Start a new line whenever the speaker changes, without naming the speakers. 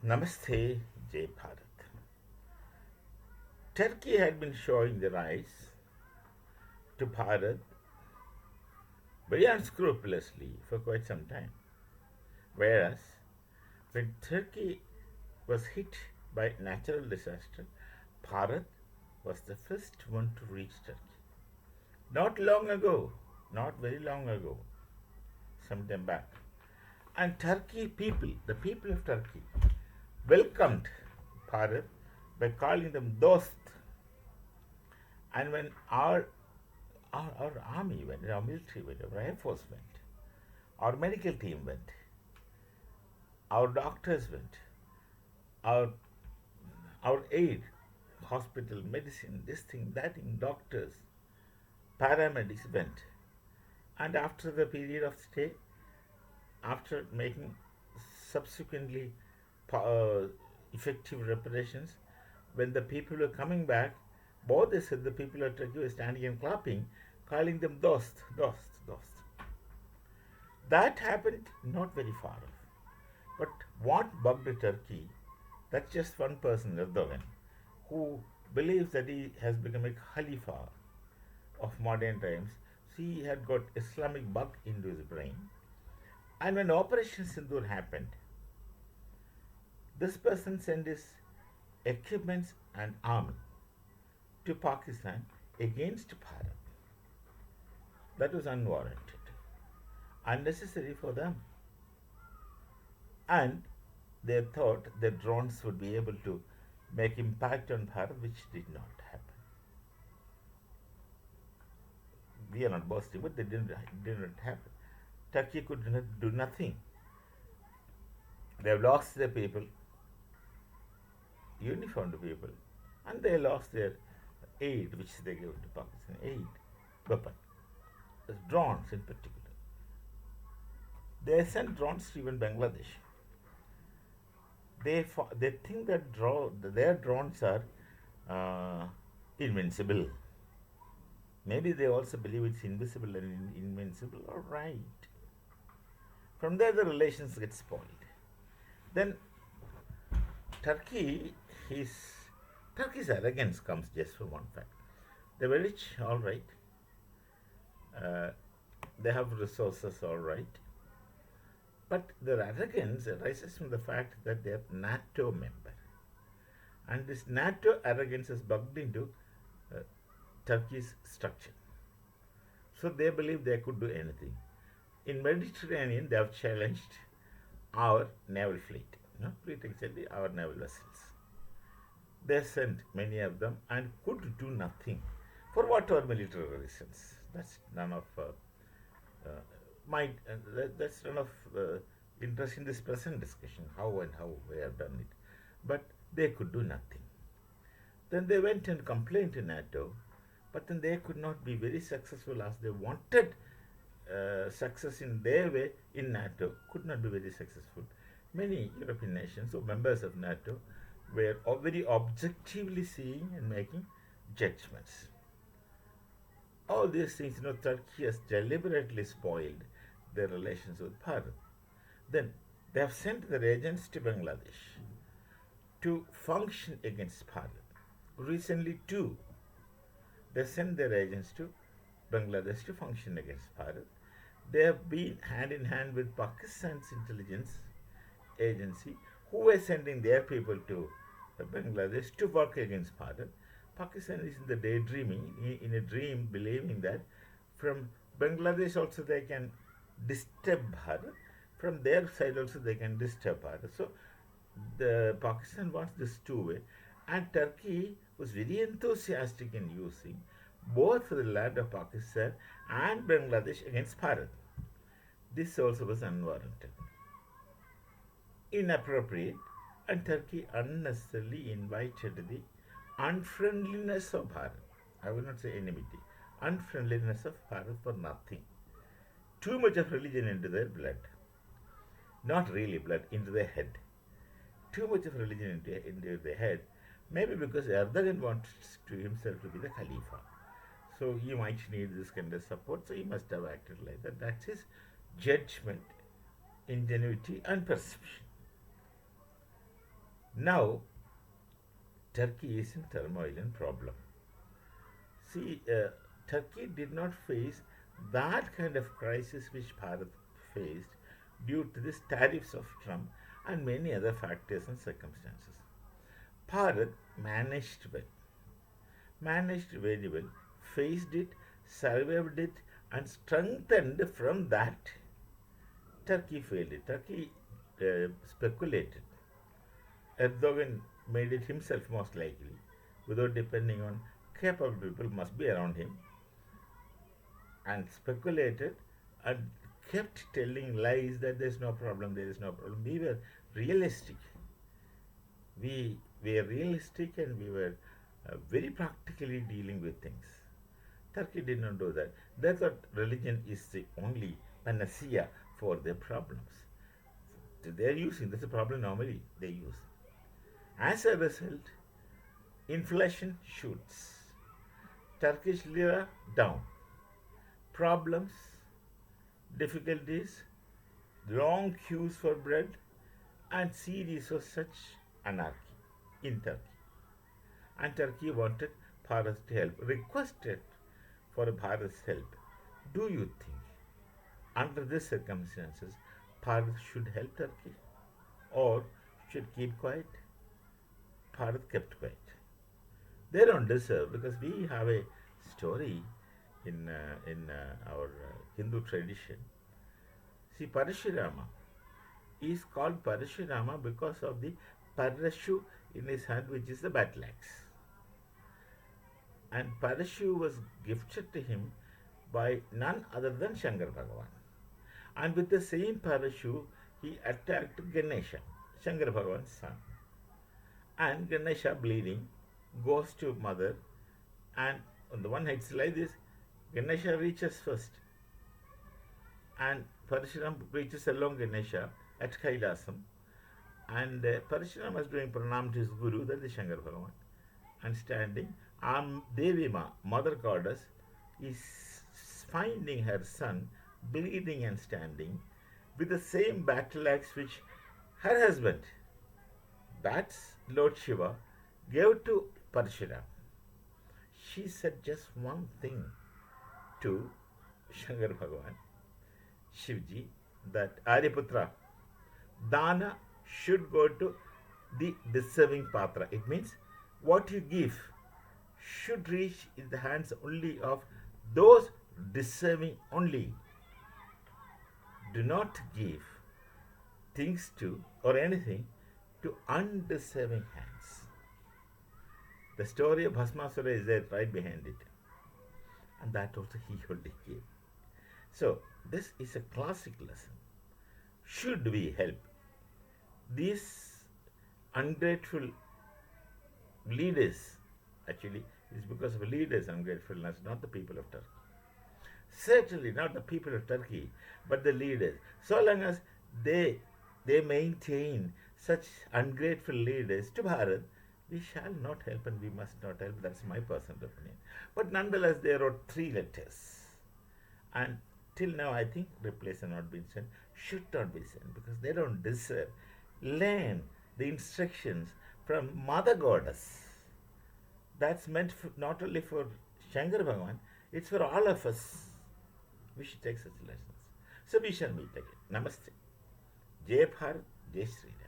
Namaste, Jai Bharat. Turkey had been showing the rise to Bharat very unscrupulously for quite some time. Whereas, when Turkey was hit by natural disaster, Bharat was the first one to reach Turkey. Not long ago, not very long ago, some time back. And Turkey people, the people of Turkey, welcomed Bharat by calling them Dost. And when our army went, our military went, our air force went, our medical team went, our doctors went, our our aid, hospital, medicine, this thing, that thing, doctors, paramedics went. And after the period of stay, after making subsequently uh, effective reparations, when the people were coming back, both they said the people at Turkey were standing and clapping, calling them Dost, Dost, Dost. That happened not very far off. But what bugged Turkey, that's just one person, Erdogan, who believes that he has become a Khalifa of modern times. So he had got Islamic bug into his brain. And when Operation Sindoor happened, this person sent his equipments and army to Pakistan against Bharat. That was unwarranted, unnecessary for them. And they thought the drones would be able to make impact on Bharat, which did not happen. We are not boasting, but did not happen. Turkey could do nothing. They have lost their people, uniformed people, and they lost their aid which they gave to Pakistan, aid, weapon, drones in particular. They sent drones to even Bangladesh. They think that their drones are invincible. Maybe they also believe it's invisible and invincible. All right. From there, the relations get spoiled. Then Turkey, his Turkey's arrogance comes just for one fact. They're rich, all right. Uh, they have resources, all right. But their arrogance arises from the fact that they are NATO member. And this NATO arrogance is bugged into uh, Turkey's structure. So they believe they could do anything. In Mediterranean, they have challenged our naval fleet. No, fleet actually our naval vessels. They sent many of them and could do nothing for whatever military reasons. That's none of my that's none of interest in this present discussion. How and how we have done it, but they could do nothing. Then they went and complained to NATO, but then they could not be very successful as they wanted. Success in their way in NATO could not be very successful. Many European nations or members of NATO were very objectively seeing and making judgments. All these things, Turkey has deliberately spoiled their relations with Bharat. Then they have sent their agents to Bangladesh to function against Bharat. Recently, too, they sent their agents to Bangladesh to function against Bharat. They have been hand in hand with Pakistan's intelligence agency, who were sending their people to Bangladesh to work against Bharat. Pakistan is in the daydreaming, in a dream, believing that from Bangladesh also they can disturb Bharat, from their side also they can disturb Bharat. So the Pakistan wants this two-way, and Turkey was very enthusiastic in using both the land of Pakistan and Bangladesh against Bharat. This also was unwarranted, inappropriate, and Turkey unnecessarily invited the unfriendliness of Bharat. I will not say enmity, unfriendliness of Bharat for nothing. Too much of religion into their blood. Not really blood, into their head. Too much of religion into their head. Maybe because Erdogan wants to himself to be the Khalifa. So he might need this kind of support, so he must have acted like that. That's his judgment, ingenuity, and perception. Now, Turkey is in turmoil and problem. See, Turkey did not face that kind of crisis which Bharat faced due to the tariffs of Trump and many other factors and circumstances. Bharat managed very well, faced it, survived it, and strengthened from that. Turkey failed it. Turkey speculated. Erdogan made it himself most likely, without depending on capable people must be around him, and speculated and kept telling lies that there is no problem, there is no problem. We were realistic. We were realistic and we were very practically dealing with things. Turkey did not do that. They thought religion is the only panacea for their problems. They are using, that's a problem normally they use. As a result, inflation shoots. Turkish lira down. Problems, difficulties, long queues for bread, and series of such anarchy in Turkey. And Turkey wanted Bharat's help, requested for Bharat's help. Do you think, under these circumstances, Bharat should help Turkey or should keep quiet? Bharat kept quiet. They don't deserve, because we have a story in our Hindu tradition. See, Parashurama is called Parashurama because of the parashu in his hand, which is the battle axe. And parashu was gifted to him by none other than Shankar Bhagavan. And with the same parashu, he attacked Ganesha, Shankar Bhagavan's son. And Ganesha, bleeding, goes to mother, and on the one hand it's like this, Ganesha reaches first, and Parashuram reaches along Ganesha at Kailasam, and Parashuram was doing pranam to his guru, that is Shankar Bhagavan, and standing, Devi Ma, mother goddess, is finding her son bleeding and standing with the same battle axe which her husband, that's Lord Shiva, gave to Parshuram. She said just one thing to Shankar Bhagavan, Shivji, that Aryaputra, Dana should go to the deserving Patra. It means what you give should reach in the hands only of those deserving only. Do not give things to or anything to undeserving hands. The story of Bhasmasura is there right behind it. And that also he only gave. So, this is a classic lesson. Should we help these ungrateful leaders? Actually, it's because of leaders' ungratefulness, not the people of Turkey. Certainly not the people of Turkey, but the leaders. So long as they maintain such ungrateful leaders to Bharat, we shall not help and we must not help. That's my personal opinion. But nonetheless, they wrote 3 letters. And till now, I think replies have not been sent, should not be sent, because they don't deserve. Learn the instructions from Mother Goddess. That's meant for, not only for Shankar Bhagavan, it's for all of us. We should take such lessons. So we shall meet again. Namaste. Jai Bharat, Jai Sri Ram.